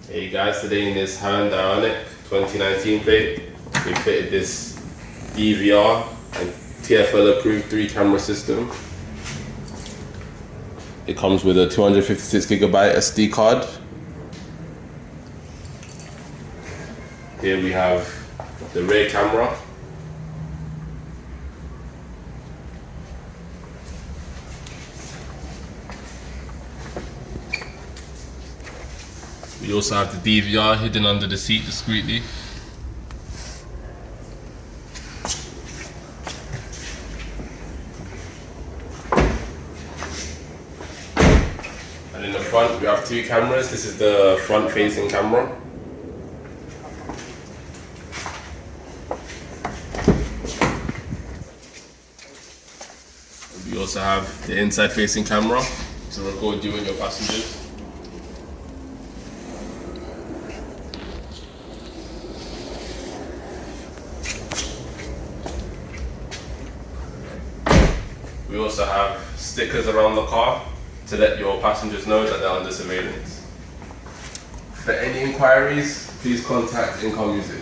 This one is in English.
Hey guys, today in this Hyundai Ioniq 2019 plate, we fitted this DVR and TFL approved 3-camera system. It comes with a 256GB SD card. Here we have the rear camera. We also have the DVR hidden under the seat discreetly. And in the front we have 2 cameras. This is the front facing camera. We also have the inside facing camera to record you and your passengers. We also have stickers around the car to let your passengers know that they're under surveillance. For any inquiries, please contact Immobiliser.